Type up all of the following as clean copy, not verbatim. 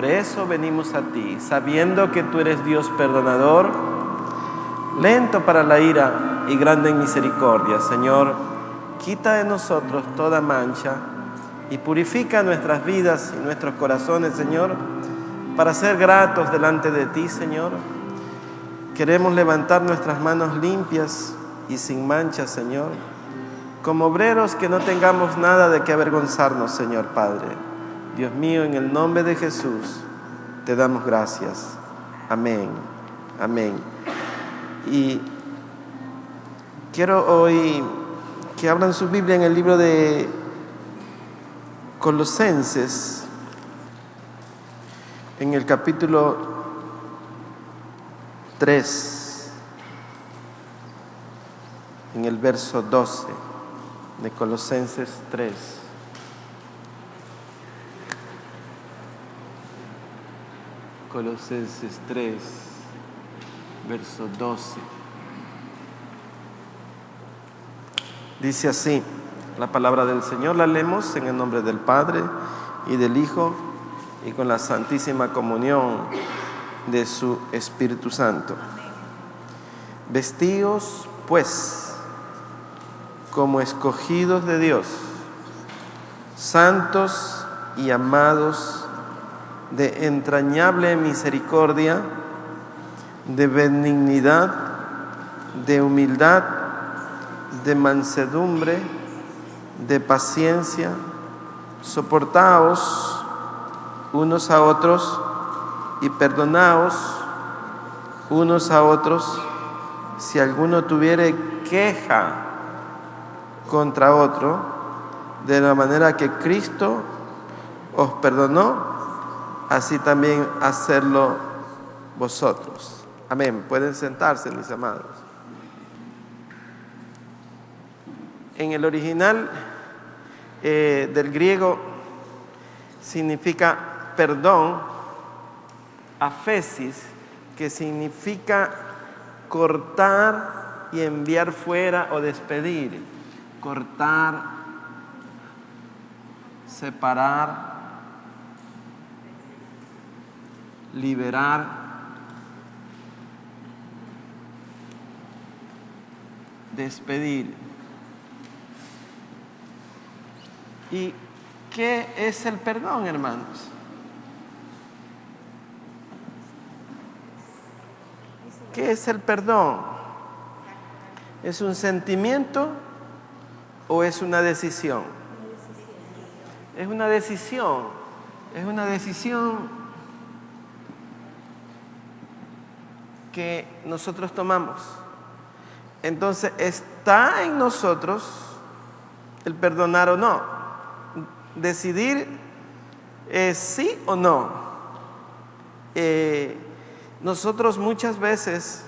Por eso venimos a ti, sabiendo que tú eres Dios perdonador, lento para la ira y grande en misericordia. Señor, quita de nosotros toda mancha y purifica nuestras vidas y nuestros corazones, Señor, para ser gratos delante de ti, Señor. Queremos levantar nuestras manos limpias y sin mancha, Señor, como obreros que no tengamos nada de qué avergonzarnos, Señor Padre. Dios mío, en el nombre de Jesús, te damos gracias. Amén. Amén. Y quiero hoy que abran su Biblia en el libro de Colosenses, en el capítulo 3, en el verso 12 de Colosenses 3. Colosenses 3, verso 12. Dice así la palabra del Señor, la leemos en el nombre del Padre y del Hijo y con la santísima comunión de su Espíritu Santo. Vestíos, pues, como escogidos de Dios, santos y amados, de entrañable misericordia, de benignidad, de humildad, de mansedumbre, de paciencia, soportaos unos a otros y perdonaos unos a otros si alguno tuviere queja contra otro, de la manera que Cristo os perdonó, así también hacerlo vosotros. Amén. Pueden sentarse, mis amados. En el original del griego significa perdón, aphesis, que significa cortar y enviar fuera o despedir. Cortar, separar, liberar, despedir. ¿Y qué es el perdón, hermanos? ¿Qué es el perdón? ¿Es un sentimiento o es una decisión? Es una decisión. Es una decisión que nosotros tomamos. Entonces, está en nosotros el perdonar o no. Decidir sí o no. Nosotros muchas veces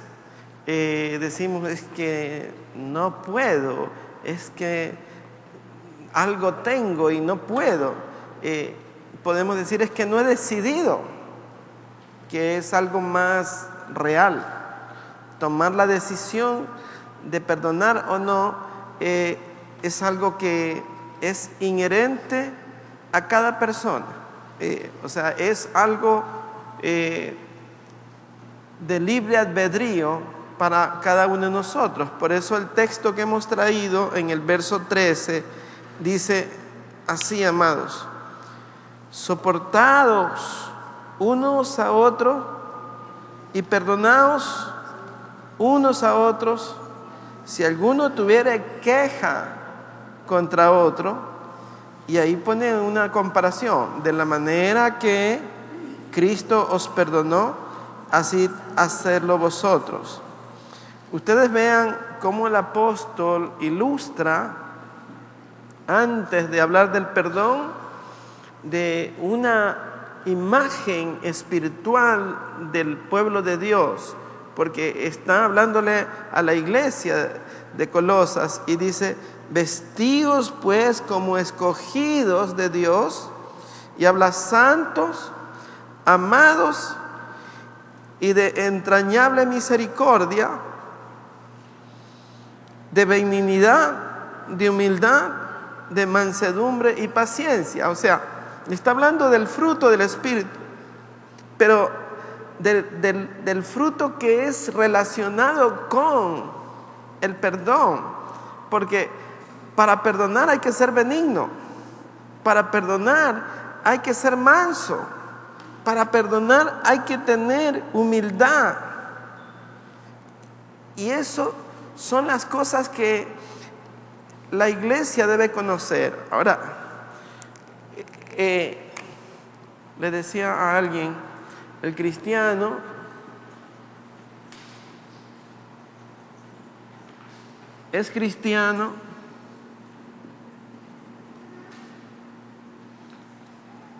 decimos, es que no puedo, es que algo tengo y no puedo. Podemos decir, es que no he decidido, que es algo más real. Tomar la decisión de perdonar o no es algo que es inherente a cada persona. O sea, es algo de libre albedrío para cada uno de nosotros. Por eso el texto que hemos traído en el verso 13 dice así, amados: soportados unos a otros y perdonaos unos a otros si alguno tuviere queja contra otro. Y ahí pone una comparación: de la manera que Cristo os perdonó, así hacerlo vosotros. Ustedes vean cómo el apóstol ilustra, antes de hablar del perdón, de una imagen espiritual del pueblo de Dios, porque está hablándole a la iglesia de Colosas y dice: vestíos pues como escogidos de Dios, y habla santos, amados y de entrañable misericordia, de benignidad, de humildad, de mansedumbre y paciencia. O sea, está hablando del fruto del Espíritu, pero del fruto que es relacionado con el perdón. Porque para perdonar hay que ser benigno, para perdonar hay que ser manso, para perdonar hay que tener humildad. Y eso son las cosas que la iglesia debe conocer. Ahora, le decía a alguien, el cristiano es cristiano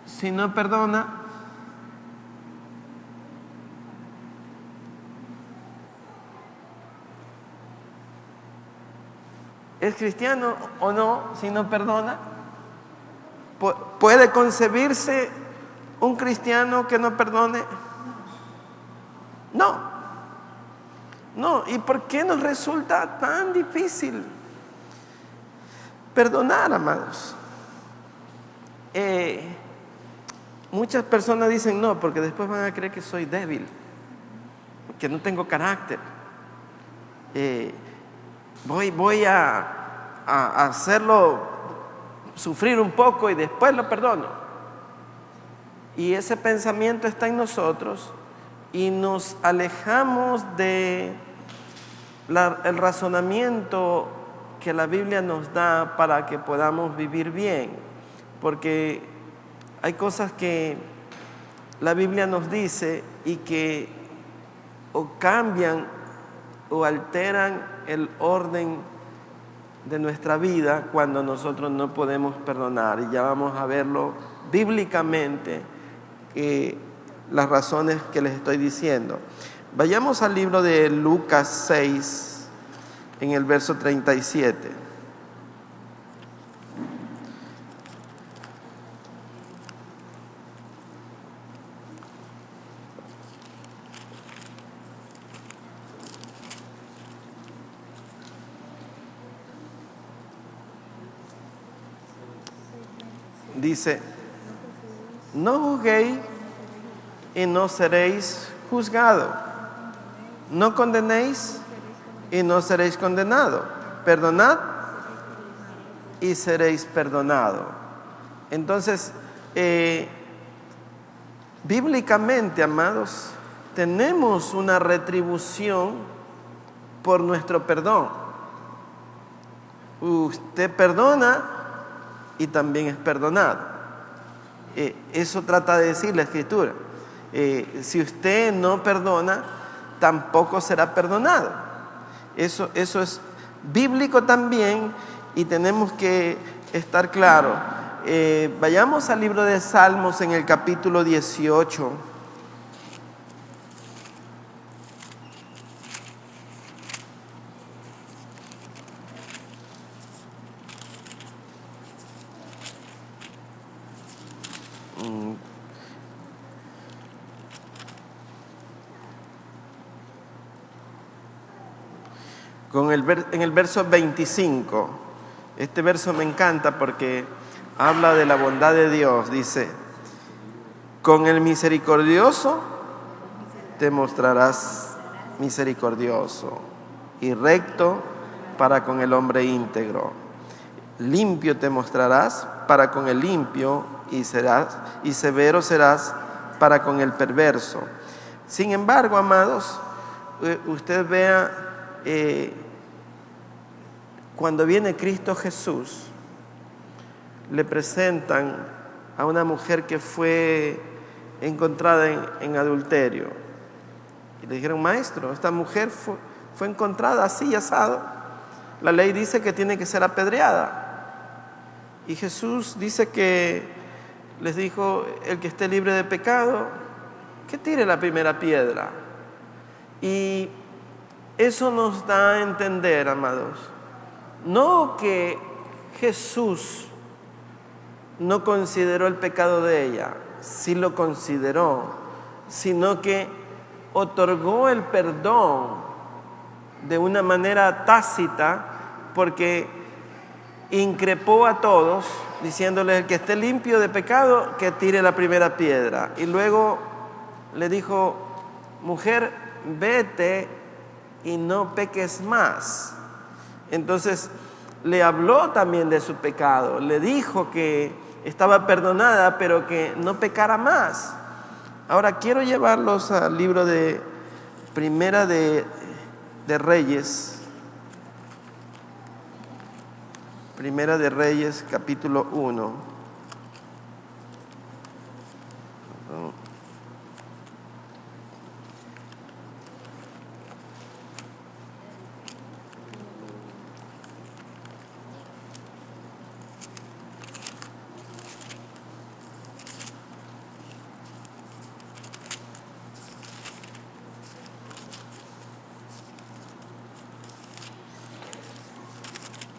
si no perdona. ¿Es cristiano o no si no perdona? ¿Puede concebirse un cristiano que no perdone? No. No. ¿Y por qué nos resulta tan difícil perdonar, amados? Muchas personas dicen no, porque después van a creer que soy débil, que no tengo carácter. Voy a hacerlo sufrir un poco y después lo perdono. Y ese pensamiento está en nosotros y nos alejamos de el razonamiento que la Biblia nos da para que podamos vivir bien. Porque hay cosas que la Biblia nos dice y que o cambian o alteran el orden de nuestra vida cuando nosotros no podemos perdonar. Y ya vamos a verlo bíblicamente, las razones que les estoy diciendo. Vayamos al libro de Lucas 6, en el verso 37. Dice, no juzguéis y no seréis juzgados. No condenéis y no seréis condenados. Perdonad y seréis perdonados. Entonces, bíblicamente, amados, tenemos una retribución por nuestro perdón. Usted perdona y también es perdonado. Eso trata de decir la Escritura. Si usted no perdona, tampoco será perdonado. Eso es bíblico también y tenemos que estar claros. Vayamos al libro de Salmos en el capítulo 18. En el verso 25, este verso me encanta porque habla de la bondad de Dios. Dice, con el misericordioso te mostrarás misericordioso y recto para con el hombre íntegro. Limpio te mostrarás para con el limpio y severo serás para con el perverso. Sin embargo, amados, usted vea, cuando viene Cristo Jesús, le presentan a una mujer que fue encontrada en adulterio. Y le dijeron, maestro, esta mujer fue encontrada así y asado. La ley dice que tiene que ser apedreada. Y Jesús dice que les dijo, el que esté libre de pecado, que tire la primera piedra. Y eso nos da a entender, amados, no que Jesús no consideró el pecado de ella, sí lo consideró, sino que otorgó el perdón de una manera tácita, porque increpó a todos, diciéndoles, el que esté limpio de pecado, que tire la primera piedra. Y luego le dijo: mujer, vete y no peques más. Entonces le habló también de su pecado, le dijo que estaba perdonada, pero que no pecara más. Ahora quiero llevarlos al libro de Primera de Reyes. Primera de Reyes, capítulo 1.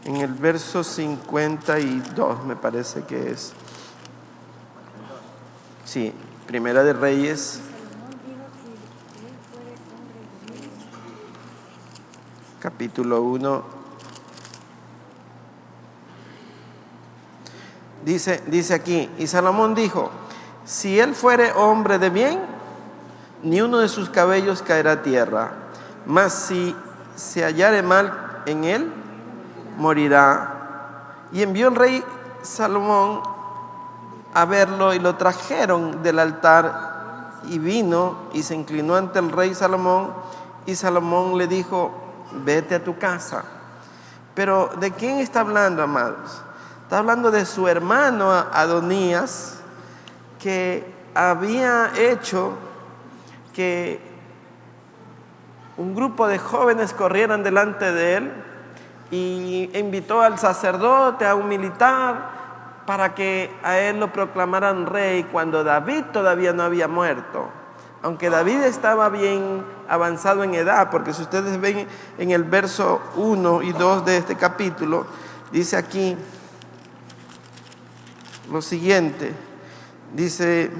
En el verso 52 me parece que es. Sí, Primera de Reyes, capítulo 1. Dice aquí: y Salomón dijo: si él fuere hombre de bien, ni uno de sus cabellos caerá a tierra, mas si se hallare mal en él, morirá. Y envió el rey Salomón a verlo, y lo trajeron del altar, y vino y se inclinó ante el rey Salomón, y Salomón le dijo: vete a tu casa. Pero ¿de quién está hablando, amados? Está hablando de su hermano Adonías, que había hecho que un grupo de jóvenes corrieran delante de él, y invitó al sacerdote, a un militar, para que a él lo proclamaran rey cuando David todavía no había muerto. Aunque David estaba bien avanzado en edad, porque si ustedes ven en el verso 1 y 2 de este capítulo, dice aquí lo siguiente. Dice: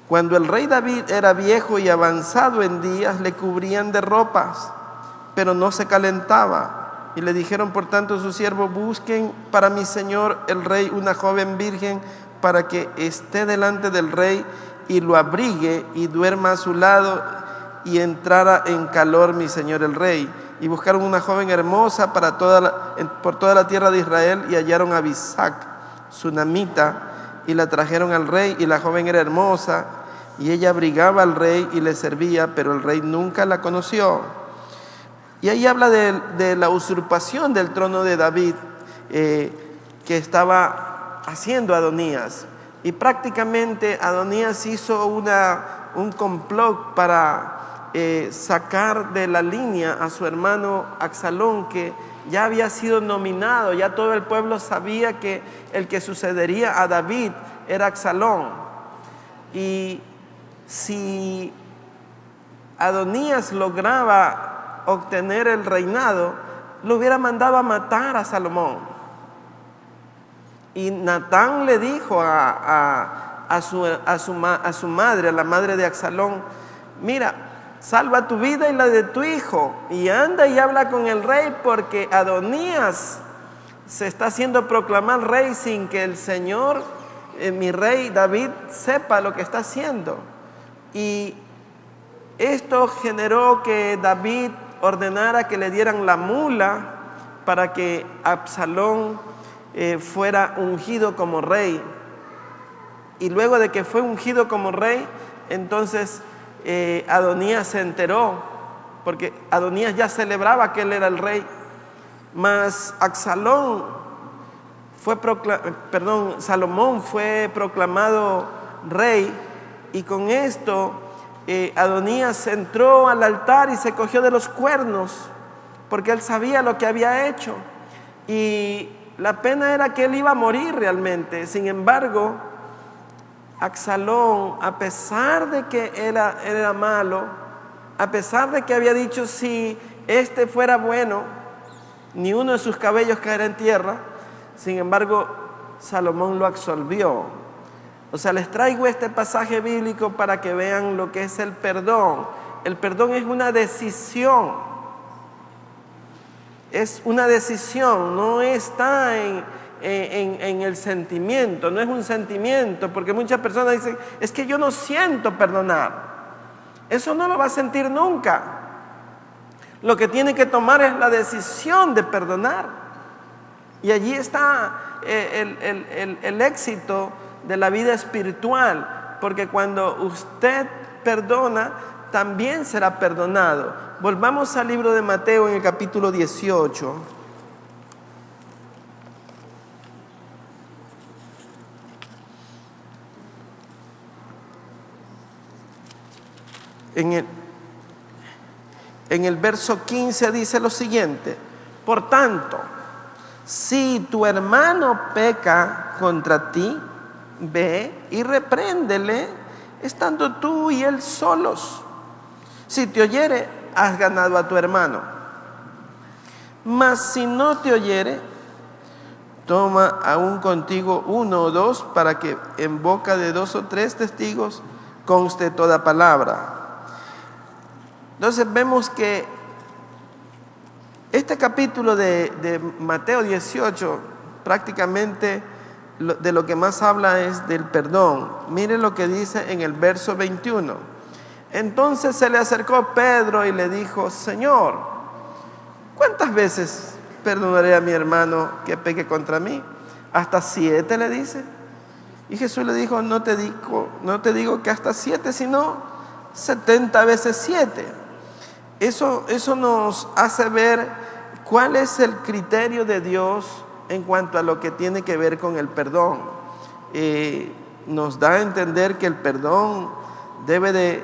cuando el rey David era viejo y avanzado en días, le cubrían de ropas, pero no se calentaba. Y le dijeron por tanto a su siervo: busquen para mi señor el rey una joven virgen, para que esté delante del rey y lo abrigue y duerma a su lado, y entrara en calor mi señor el rey. Y buscaron una joven hermosa por toda la tierra de Israel, y hallaron a Abisac, sunamita, y la trajeron al rey. Y la joven era hermosa, y ella abrigaba al rey y le servía, pero el rey nunca la conoció. Y ahí habla de la usurpación del trono de David, que estaba haciendo Adonías. Y prácticamente Adonías hizo un complot para sacar de la línea a su hermano Absalón, que ya había sido nominado. Ya todo el pueblo sabía que el que sucedería a David era Absalón. Y si Adonías lograba obtener el reinado, lo hubiera mandado a matar a Salomón. Y Natán le dijo a su madre, a la madre de Absalón: mira, salva tu vida y la de tu hijo, y anda y habla con el rey, porque Adonías se está haciendo proclamar rey sin que el Señor, mi rey David, sepa lo que está haciendo. Y esto generó que David ordenara que le dieran la mula para que Absalón fuera ungido como rey. Y luego de que fue ungido como rey, entonces Adonías se enteró, porque Adonías ya celebraba que él era el rey. Mas Salomón fue proclamado rey, y con esto Adonías entró al altar y se cogió de los cuernos, porque él sabía lo que había hecho, y la pena era que él iba a morir realmente. Sin embargo, Absalón, a pesar de que era malo, a pesar de que había dicho: si este fuera bueno, ni uno de sus cabellos caerá en tierra, sin embargo, Salomón lo absolvió. O sea, les traigo este pasaje bíblico para que vean lo que es el perdón. El perdón es una decisión. Es una decisión, no está en el sentimiento, no es un sentimiento, porque muchas personas dicen, es que yo no siento perdonar. Eso no lo va a sentir nunca. Lo que tiene que tomar es la decisión de perdonar. Y allí está el éxito de la vida espiritual, porque cuando usted perdona, también será perdonado. Volvamos al libro de Mateo en el capítulo 18. En el verso 15 dice lo siguiente: por tanto, si tu hermano peca contra ti, ve y repréndele, estando tú y él solos. Si te oyere, has ganado a tu hermano. Mas si no te oyere, toma aún contigo 1 o 2, para que en boca de 2 o 3 testigos conste toda palabra. Entonces vemos que este capítulo de Mateo 18 prácticamente de lo que más habla es del perdón. Mire lo que dice en el verso 21. Entonces se le acercó Pedro y le dijo: Señor, ¿cuántas veces perdonaré a mi hermano que peque contra mí? ¿Hasta 7? le dice. Y Jesús le dijo: no te digo que hasta 7, sino 70 veces 7. Eso nos hace ver cuál es el criterio de Dios en cuanto a lo que tiene que ver con el perdón. Nos da a entender que el perdón debe de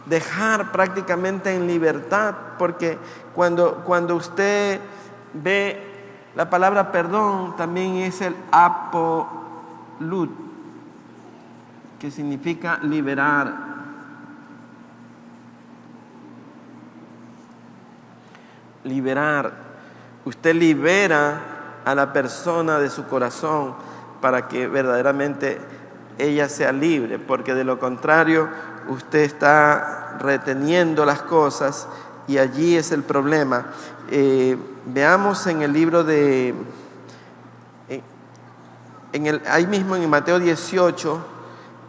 dejar prácticamente en libertad, porque cuando usted ve la palabra perdón, también es el apolut, que significa liberar. Liberar. Usted libera a la persona de su corazón para que verdaderamente ella sea libre, porque de lo contrario usted está reteniendo las cosas y allí es el problema. Veamos en el libro de ahí mismo en Mateo 18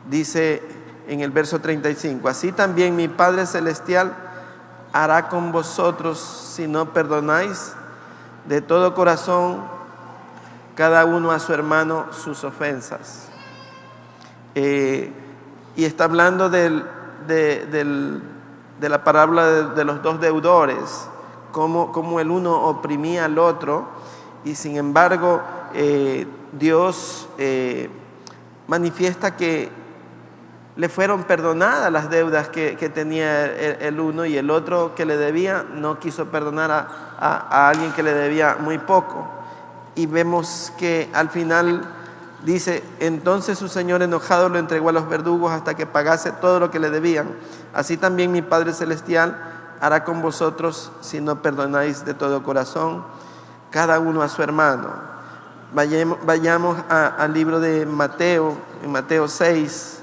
dice en el verso 35: así también mi Padre Celestial hará con vosotros si no perdonáis de todo corazón cada uno a su hermano sus ofensas. Y está hablando de la parábola de los 2 deudores, como el uno oprimía al otro, y sin embargo Dios manifiesta que le fueron perdonadas las deudas que tenía el uno, y el otro que le debía no quiso perdonar a alguien que le debía muy poco. Y vemos que al final dice: entonces su señor enojado lo entregó a los verdugos hasta que pagase todo lo que le debían. Así también mi Padre Celestial hará con vosotros si no perdonáis de todo corazón cada uno a su hermano. Vayamos al libro de Mateo, en Mateo 6.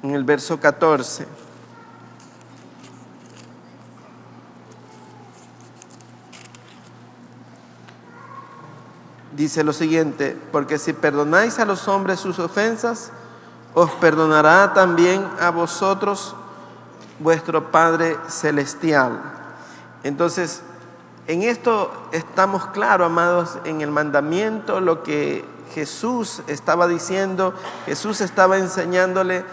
En el verso 14. Dice lo siguiente: porque si perdonáis a los hombres sus ofensas, os perdonará también a vosotros vuestro Padre Celestial. Entonces, en esto estamos claros, amados, en el mandamiento, lo que Jesús estaba diciendo. Jesús estaba enseñándole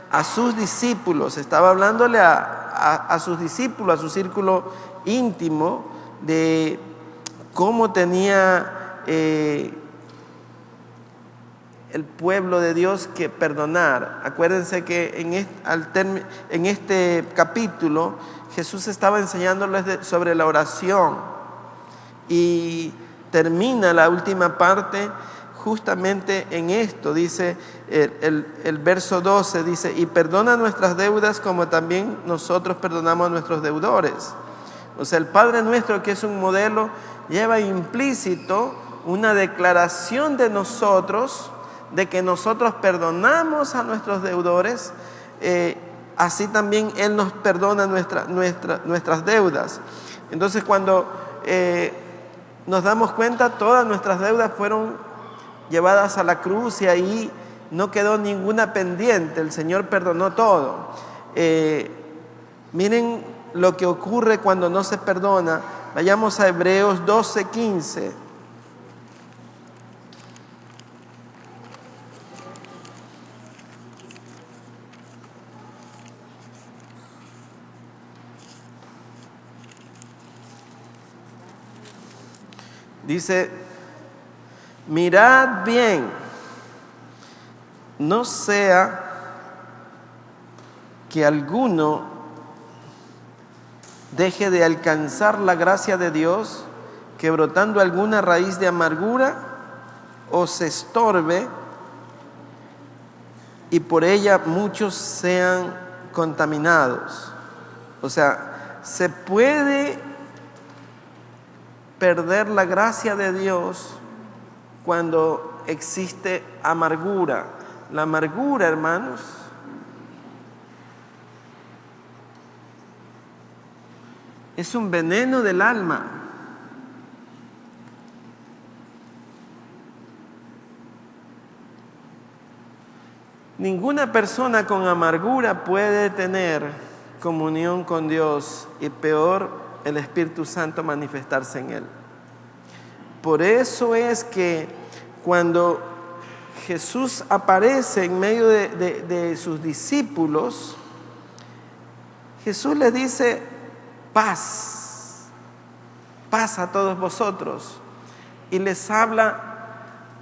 a sus discípulos, estaba hablándole a sus discípulos, a su círculo íntimo, de cómo tenía el pueblo de Dios que perdonar. Acuérdense que en este capítulo Jesús estaba enseñándoles sobre la oración, y termina la última parte justamente en esto. Dice el verso 12, dice: y perdona nuestras deudas como también nosotros perdonamos a nuestros deudores. O sea, el Padre Nuestro, que es un modelo, lleva implícito una declaración de nosotros, de que nosotros perdonamos a nuestros deudores, así también Él nos perdona nuestras deudas. Entonces, cuando nos damos cuenta, todas nuestras deudas fueron llevadas a la cruz y ahí no quedó ninguna pendiente. El Señor perdonó todo. Miren lo que ocurre cuando no se perdona. Vayamos a Hebreos 12:15. Dice: mirad bien, no sea que alguno deje de alcanzar la gracia de Dios, que brotando alguna raíz de amargura os estorbe y por ella muchos sean contaminados. O sea, se puede perder la gracia de Dios cuando existe amargura. La amargura, hermanos, es un veneno del alma. Ninguna persona con amargura puede tener comunión con Dios y peor el Espíritu Santo manifestarse en él. Por eso es que cuando Jesús aparece en medio de sus discípulos, Jesús les dice: paz, paz a todos vosotros. Y les habla: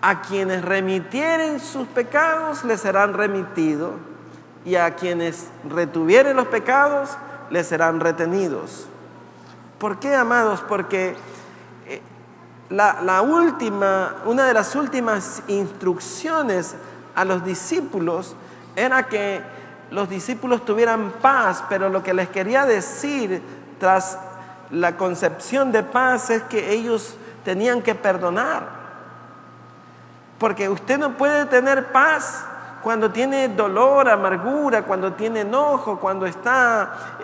a quienes remitieren sus pecados les serán remitidos, y a quienes retuvieren los pecados les serán retenidos. ¿Por qué, amados? Porque una de las últimas instrucciones a los discípulos era que los discípulos tuvieran paz, pero lo que les quería decir tras la concepción de paz es que ellos tenían que perdonar. Porque usted no puede tener paz cuando tiene dolor, amargura, cuando tiene enojo, cuando está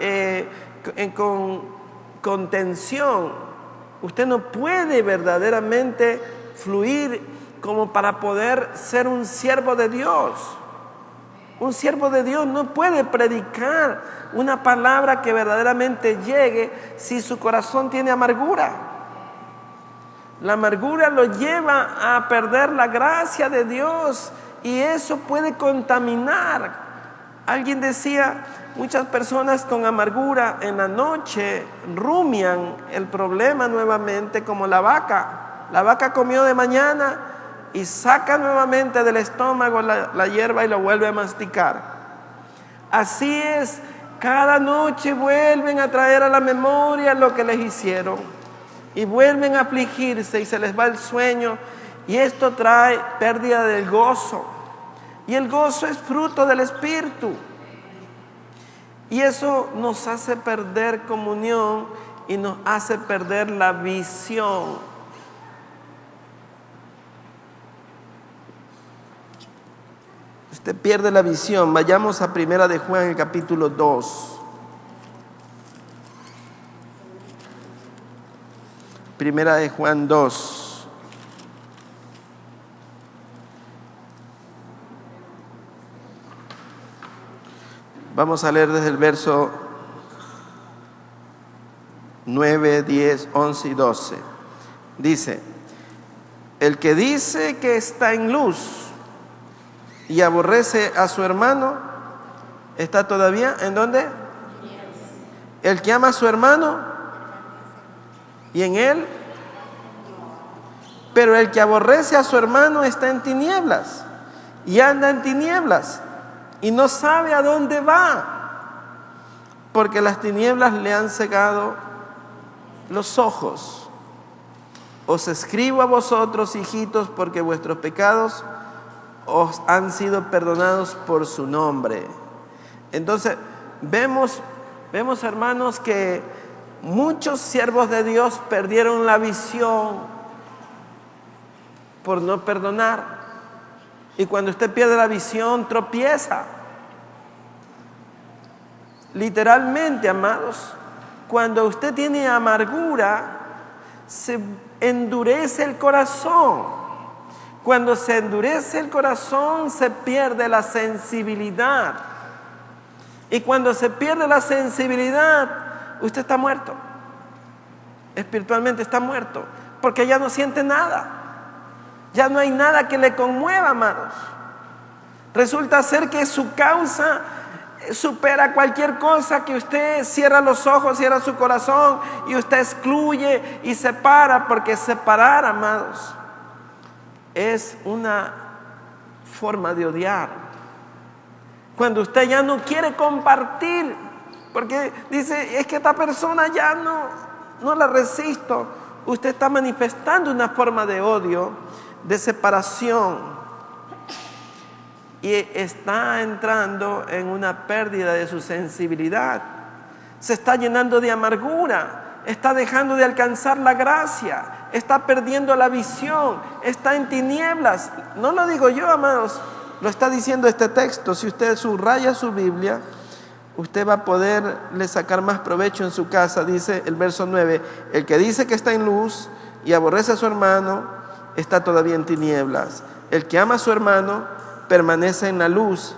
con tensión. Usted no puede verdaderamente fluir como para poder ser un siervo de Dios. Un siervo de Dios no puede predicar una palabra que verdaderamente llegue si su corazón tiene amargura. La amargura lo lleva a perder la gracia de Dios y eso puede contaminar. Alguien decía: muchas personas con amargura en la noche rumian el problema nuevamente como la vaca. La vaca comió de mañana y saca nuevamente del estómago la hierba y lo vuelve a masticar. Así es, cada noche vuelven a traer a la memoria lo que les hicieron y vuelven a afligirse y se les va el sueño, y esto trae pérdida del gozo, y el gozo es fruto del Espíritu, y eso nos hace perder comunión y nos hace perder la visión. Usted pierde la visión. Vayamos a Primera de Juan, el capítulo 2. Primera de Juan 2. Vamos a leer desde el verso 9, 10, 11 y 12. Dice: el que dice que está en luz y aborrece a su hermano, ¿está todavía en dónde? El que ama a su hermano y en él, pero el que aborrece a su hermano está en tinieblas y anda en tinieblas y no sabe a dónde va, porque las tinieblas le han cegado los ojos. Os escribo a vosotros, hijitos, porque vuestros pecados os han sido perdonados por su nombre. Entonces vemos, hermanos, que muchos siervos de Dios perdieron la visión por no perdonar. Y cuando usted pierde la visión, tropieza. Literalmente, amados, cuando usted tiene amargura, se endurece el corazón. Cuando se endurece el corazón, se pierde la sensibilidad. Y cuando se pierde la sensibilidad, usted está muerto. Espiritualmente está muerto, porque ya no siente nada. Ya no hay nada que le conmueva, amados. Resulta ser que su causa supera cualquier cosa, que usted cierra los ojos, cierra su corazón y usted excluye y separa, porque separar, amados, es una forma de odiar. Cuando usted ya no quiere compartir, porque dice, es que esta persona ya no la resisto, usted está manifestando una forma de odio, de separación, y está entrando en una pérdida de su sensibilidad. Se está llenando de amargura, está dejando de alcanzar la gracia, está perdiendo la visión, está en tinieblas. No lo digo yo, amados, lo está diciendo este texto. Si usted subraya su Biblia, usted va a poderle sacar más provecho en su casa. Dice el verso 9, el que dice que está en luz y aborrece a su hermano, está todavía en tinieblas. El que ama a su hermano permanece en la luz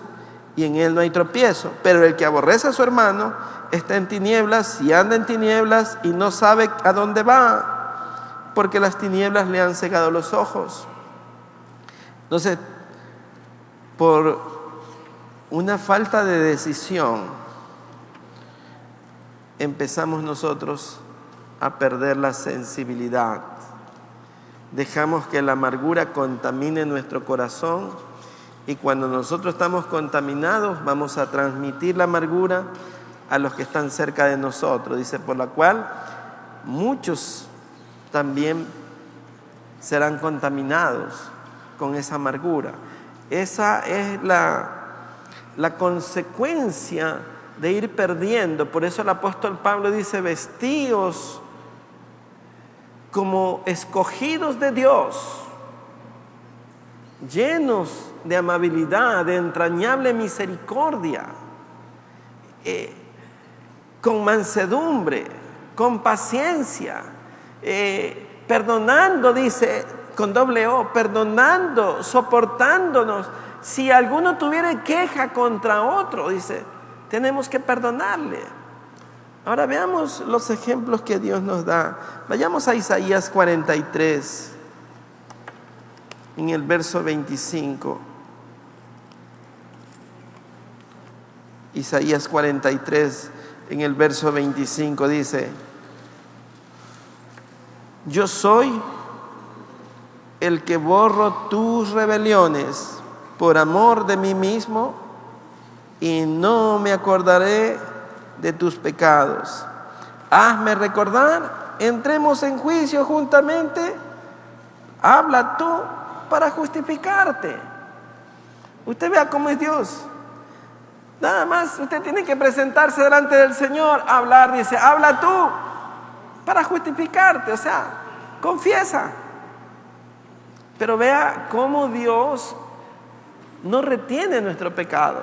y en él no hay tropiezo. Pero el que aborrece a su hermano está en tinieblas y anda en tinieblas y no sabe a dónde va, porque las tinieblas le han cegado los ojos. Entonces, por una falta de decisión, empezamos nosotros a perder la sensibilidad. Dejamos que la amargura contamine nuestro corazón, y cuando nosotros estamos contaminados, vamos a transmitir la amargura a los que están cerca de nosotros. Dice, por la cual muchos también serán contaminados con esa amargura. Esa es la consecuencia de ir perdiendo. Por eso el apóstol Pablo dice, vestíos como escogidos de Dios, llenos de amabilidad, de entrañable misericordia, con mansedumbre, con paciencia, perdonando, dice, con doble O, perdonando, soportándonos. Si alguno tuviera queja contra otro, dice, tenemos que perdonarle. Ahora veamos los ejemplos que Dios nos da. Vayamos a Isaías 43, en el verso 25. Isaías 43, en el verso 25 dice, yo soy el que borro tus rebeliones por amor de mí mismo y no me acordaré de tus pecados. Hazme recordar, entremos en juicio juntamente, habla tú para justificarte. Usted vea cómo es Dios. Nada más usted tiene que presentarse delante del Señor, hablar, dice, habla tú para justificarte, o sea, confiesa. Pero vea cómo Dios no retiene nuestro pecado.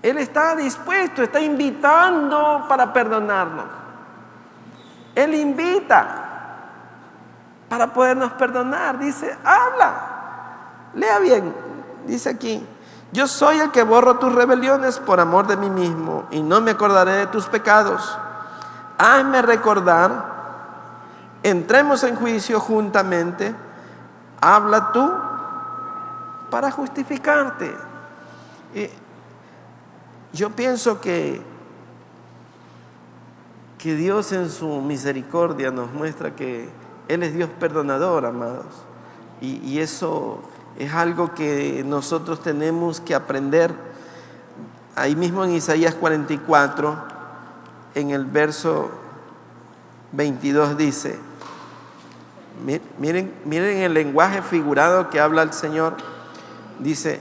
Él está dispuesto, está invitando para perdonarnos. Él invita para podernos perdonar. Dice, habla. Lea bien, dice aquí, yo soy el que borro tus rebeliones por amor de mí mismo y no me acordaré de tus pecados. Hazme recordar, entremos en juicio juntamente, habla tú para justificarte. Yo pienso que Dios en su misericordia nos muestra que Él es Dios perdonador, amados. Y eso es algo que nosotros tenemos que aprender. Ahí mismo en Isaías 44, en el verso 22 dice, miren el lenguaje figurado que habla el Señor. Dice,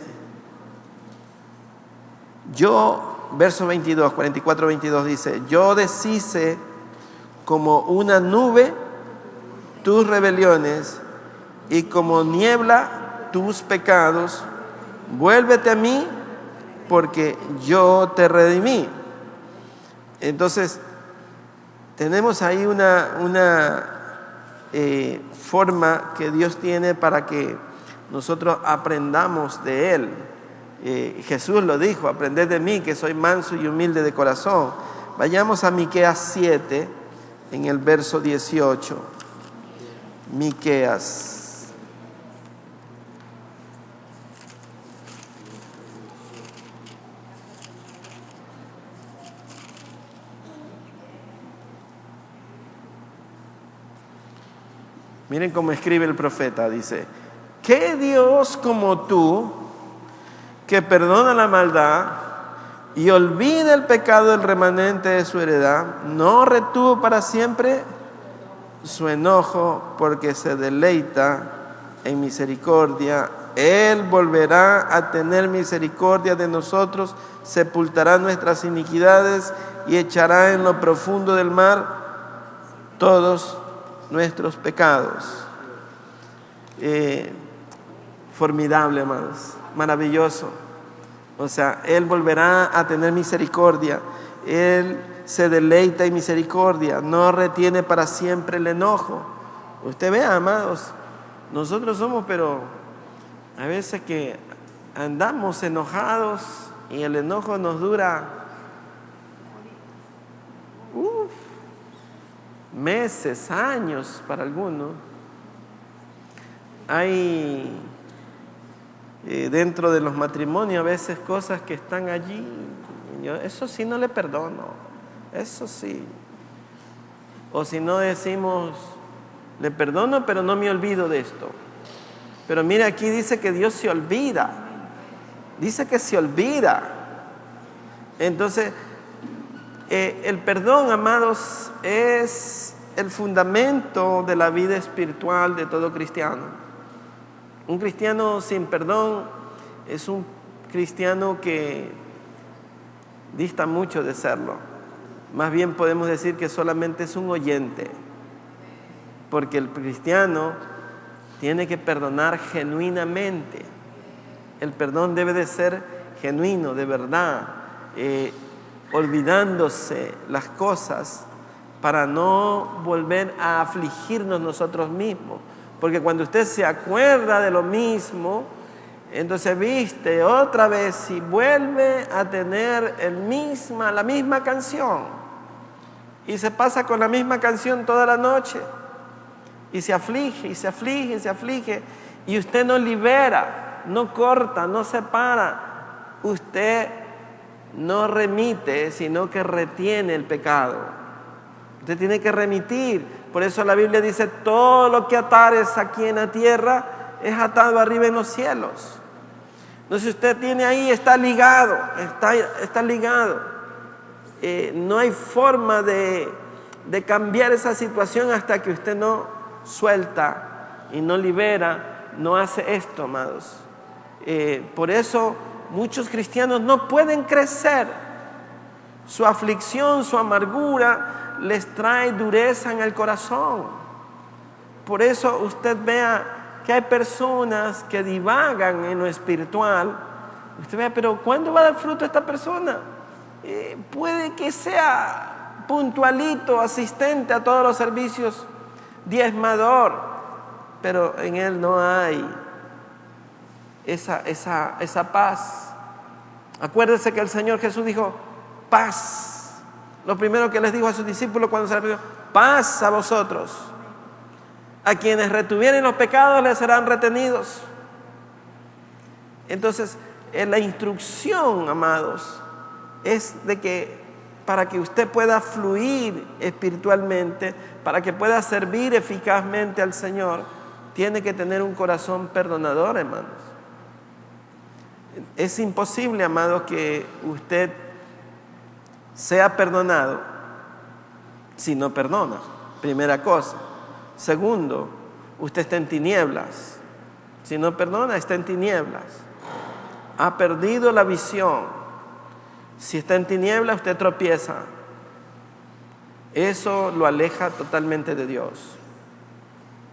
verso 22, 44, 22 dice, yo deshice como una nube tus rebeliones y como niebla tus pecados. Vuélvete a mí porque yo te redimí. Entonces, tenemos ahí una forma que Dios tiene para que nosotros aprendamos de Él. Jesús lo dijo: aprended de mí, que soy manso y humilde de corazón. Vayamos a Miqueas 7, en el verso 18. Miqueas. Miren cómo escribe el profeta, dice: ¿qué Dios como tú, que perdona la maldad y olvida el pecado del remanente de su heredad, no retuvo para siempre su enojo, porque se deleita en misericordia? Él volverá a tener misericordia de nosotros, sepultará nuestras iniquidades y echará en lo profundo del mar todos nuestros pecados. Formidable, amados, maravilloso. O sea, Él volverá a tener misericordia. Él se deleita en misericordia, no retiene para siempre el enojo. Usted vea, amados, nosotros somos, pero a veces que andamos enojados y el enojo nos dura meses, años para algunos. Hay dentro de los matrimonios a veces cosas que están allí. Yo, eso sí no le perdono, eso sí. O si no decimos, le perdono pero no me olvido de esto. Pero mira, aquí dice que Dios se olvida. Dice que se olvida. Entonces, el perdón, amados, es el fundamento de la vida espiritual de todo cristiano. Un cristiano sin perdón es un cristiano que dista mucho de serlo. Más bien podemos decir que solamente es un oyente, porque el cristiano tiene que perdonar genuinamente. El perdón debe de ser genuino, de verdad, olvidándose las cosas para no volver a afligirnos nosotros mismos. Porque cuando usted se acuerda de lo mismo, entonces viste otra vez y vuelve a tener la misma canción. Y se pasa con la misma canción toda la noche. Y se aflige, y se aflige, y se aflige. Y usted no libera, no corta, no separa. Usted no remite, sino que retiene el pecado. Usted tiene que remitir. Por eso la Biblia dice: todo lo que atares aquí en la tierra es atado arriba en los cielos. Entonces usted tiene ahí, está ligado, está ligado. No hay forma de cambiar esa situación hasta que usted no suelta y no libera, no hace esto, amados. Por eso muchos cristianos no pueden crecer. Su aflicción, su amargura les trae dureza en el corazón. Por eso usted vea que hay personas que divagan en lo espiritual. Usted vea, pero ¿cuándo va a dar fruto esta persona? Puede que sea puntualito, asistente a todos los servicios, diezmador, pero en él no hay esa paz. Acuérdese que el Señor Jesús dijo: paz. Lo primero que les dijo a sus discípulos cuando se les pidió: paz a vosotros. A quienes retuvieren los pecados les serán retenidos. Entonces, la instrucción, amados, es de que para que usted pueda fluir espiritualmente, para que pueda servir eficazmente al Señor, tiene que tener un corazón perdonador, hermanos. Es imposible, amados, que usted sea perdonado si no perdona. Primera cosa. Segundo, usted está en tinieblas. Si no perdona, está en tinieblas. Ha perdido la visión. Si está en tinieblas, usted tropieza. Eso lo aleja totalmente de Dios.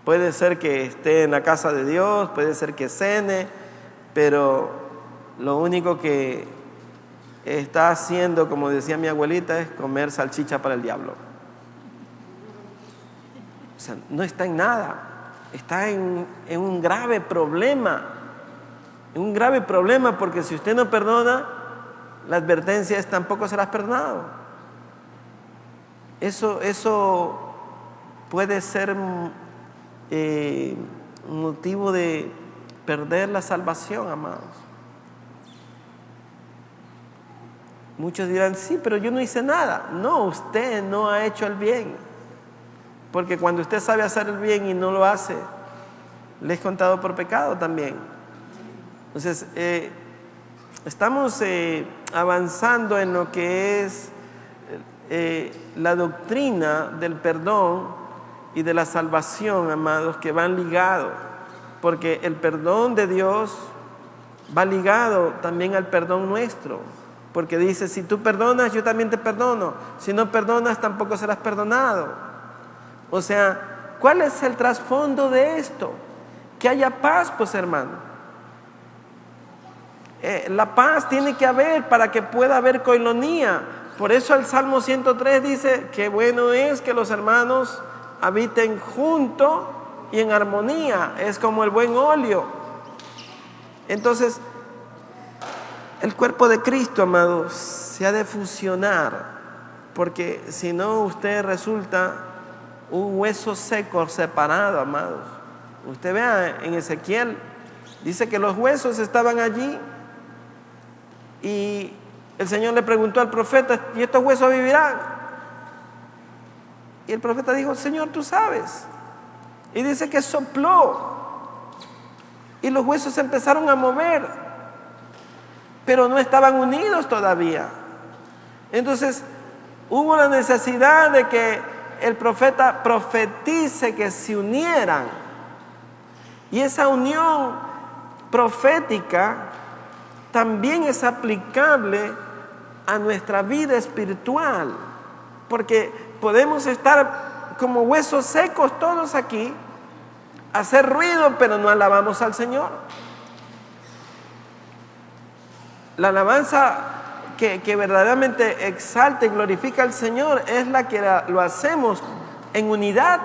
Puede ser que esté en la casa de Dios, puede ser que cene, pero lo único que está haciendo, como decía mi abuelita, es comer salchicha para el diablo. O sea, no está en nada, está en un grave problema. En un grave problema, porque si usted no perdona, la advertencia es: tampoco serás perdonado. Eso puede ser motivo de perder la salvación, amados. Muchos dirán: sí, pero yo no hice nada. No, usted no ha hecho el bien. Porque cuando usted sabe hacer el bien y no lo hace, le es contado por pecado también. Entonces, estamos avanzando en lo que es la doctrina del perdón y de la salvación, amados, que van ligados. Porque el perdón de Dios va ligado también al perdón nuestro. Porque dice: si tú perdonas, yo también te perdono. Si no perdonas, tampoco serás perdonado. O sea, ¿cuál es el trasfondo de esto? Que haya paz, pues, hermano. La paz tiene que haber para que pueda haber coinonía. Por eso el Salmo 103 dice: qué bueno es que los hermanos habiten juntos y en armonía. Es como el buen óleo. Entonces, el cuerpo de Cristo, amados, se ha de fusionar, porque si no, usted resulta un hueso seco separado, amados. Usted vea en Ezequiel, dice que los huesos estaban allí y el Señor le preguntó al profeta: ¿y estos huesos vivirán? Y el profeta dijo: Señor, tú sabes. Y dice que sopló y los huesos se empezaron a mover, pero no estaban unidos todavía. Entonces hubo la necesidad de que el profeta profetice que se unieran. Y esa unión profética también es aplicable a nuestra vida espiritual, porque podemos estar como huesos secos todos aquí, hacer ruido, pero no alabamos al Señor. La alabanza que verdaderamente exalta y glorifica al Señor es la que lo hacemos en unidad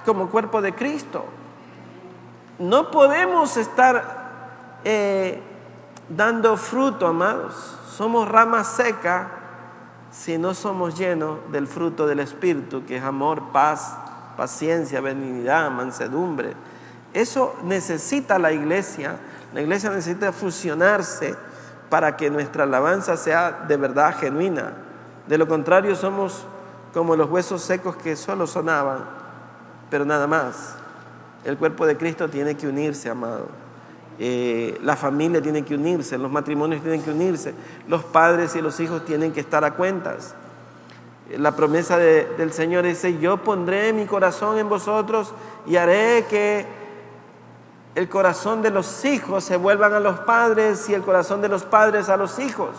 como cuerpo de Cristo. No podemos estar dando fruto, amados. Somos rama seca si no somos llenos del fruto del Espíritu, que es amor, paz, paciencia, benignidad, mansedumbre. Eso necesita la iglesia. La iglesia necesita fusionarse para que nuestra alabanza sea de verdad genuina. De lo contrario, somos como los huesos secos que solo sonaban, pero nada más. El cuerpo de Cristo tiene que unirse, amado. La familia tiene que unirse, los matrimonios tienen que unirse, los padres y los hijos tienen que estar a cuentas. La promesa del Señor dice: yo pondré mi corazón en vosotros y haré que el corazón de los hijos se vuelvan a los padres y el corazón de los padres a los hijos.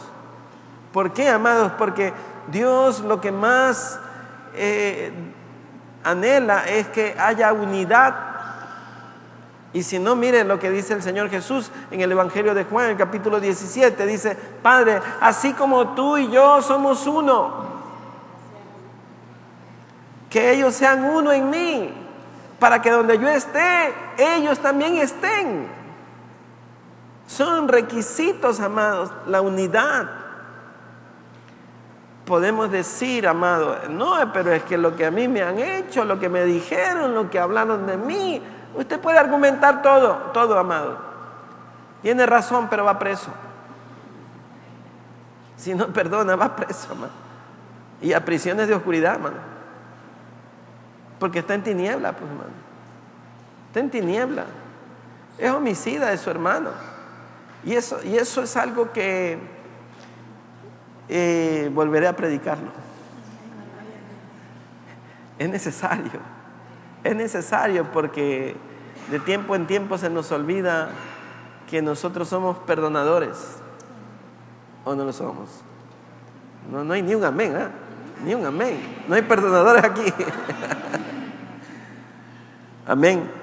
¿Por qué, amados? Porque Dios lo que más anhela es que haya unidad. Y si no, miren lo que dice el Señor Jesús en el Evangelio de Juan, el capítulo 17. Dice: Padre, así como tú y yo somos uno, que ellos sean uno en mí, para que donde yo esté, ellos también estén. Son requisitos, amados, la unidad. Podemos decir, amado: no, pero es que lo que a mí me han hecho, lo que me dijeron, lo que hablaron de mí. Usted puede argumentar todo, amado. Tiene razón, pero va preso. Si no perdona, va preso, amado. Y a prisiones de oscuridad, amado. Porque está en tiniebla, pues, hermano. Está en tiniebla. Es homicida de su hermano. Y eso es algo que volveré a predicarlo. Es necesario. Es necesario porque de tiempo en tiempo se nos olvida que nosotros somos perdonadores. ¿O no lo somos? No hay ni un amén, ¿eh? Ni un amén. No hay perdonadores aquí. Amén.